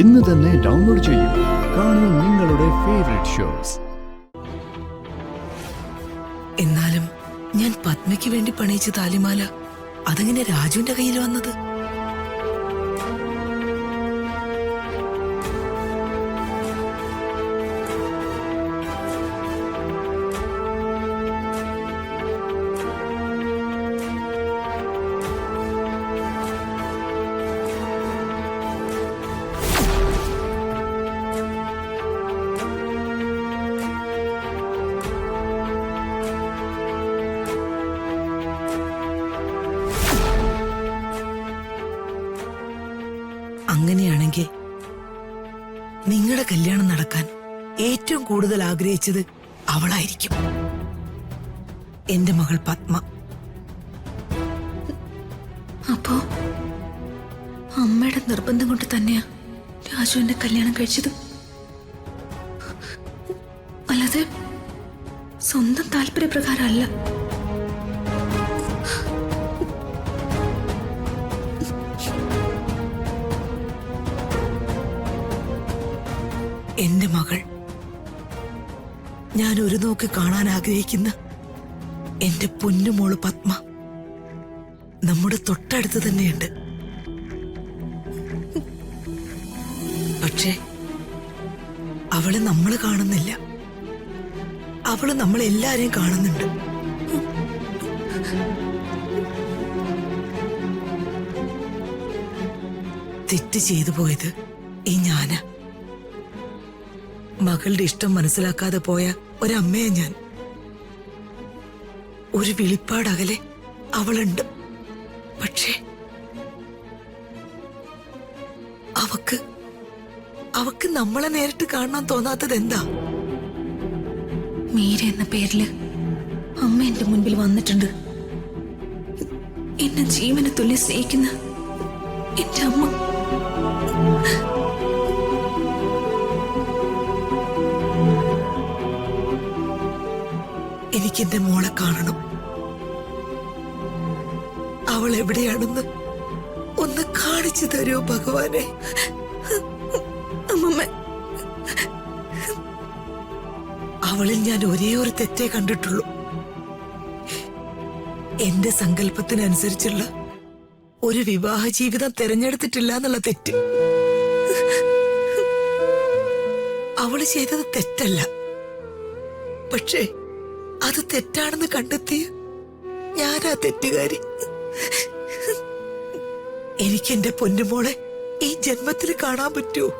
ഇന്ന് തന്നെ ഡൗൺലോഡ് ചെയ്യൂ. കാണൂ നിങ്ങളുടെ ഫേവറേറ്റ് ഷോസ്. എന്നാലും ഞാൻ പത്മയ്ക്ക് വേണ്ടി പണിയിച്ച താലിമാല അതെങ്ങനെ രാജുവിന്റെ കയ്യിൽ വന്നത്? അങ്ങനെയാണെങ്കിൽ നിങ്ങളുടെ കല്യാണം നടക്കാൻ ഏറ്റവും കൂടുതൽ ആഗ്രഹിച്ചത് അവളായിരിക്കും, എന്റെ മകൾ പത്മ. അപ്പോ അമ്മയുടെ നിർബന്ധം കൊണ്ട് തന്നെയാ രാജു എന്നെ കല്യാണം കഴിച്ചത്, അല്ലാതെ സ്വന്തം താല്പര്യപ്രകാരമല്ല. എന്റെ മകൾ, ഞാൻ ഒരു നോക്ക് കാണാൻ ആഗ്രഹിക്കുന്ന എന്റെ പൊന്നുമോള് പത്മ നമ്മുടെ തൊട്ടടുത്ത് തന്നെയുണ്ട്. പക്ഷേ അവള് നമ്മള് കാണുന്നില്ല, അവള് നമ്മളെല്ലാരെയും കാണുന്നുണ്ട്. തെറ്റ് ചെയ്തു പോയത് ഈ ഞാന്. മകളുടെ ഇഷ്ടം മനസ്സിലാക്കാതെ പോയ ഒരമ്മയെ ഞാൻ. ഒരു വിളിപ്പാടകലെ അവളുണ്ട്. പക്ഷേ അവക്ക് നമ്മളെ നേരിട്ട് കാണാൻ തോന്നാത്തത് എന്താ? മീര എന്ന പേരില് അമ്മ എന്റെ മുൻപിൽ വന്നിട്ടുണ്ട്. എന്നെ ജീവനെ തുല്യം സ്നേഹിക്കുന്ന എന്റെ അമ്മ. എനിക്കെന്റെ മോളെ കാണണം. അവൾ എവിടെയാണെന്ന് ഒന്ന് കാണിച്ചു തരൂ ഭഗവാനെ. അമ്മമ്മ, അവളിൽ ഞാൻ ഒരേ ഒരു തെറ്റേ കണ്ടിട്ടുള്ളൂ. എന്റെ സങ്കല്പത്തിനനുസരിച്ചുള്ള ഒരു വിവാഹ ജീവിതം തിരഞ്ഞെടുത്തിട്ടില്ല എന്നുള്ള തെറ്റ്. അവള് ചെയ്തത് തെറ്റല്ല, പക്ഷേ അത് തെറ്റാണെന്ന് കണ്ടെത്തിയ ഞാനാ തെറ്റുകാരി. എനിക്ക് എന്റെ പൊന്നുമോളെ ഈ ജന്മത്തിൽ കാണാൻ പറ്റുമോ?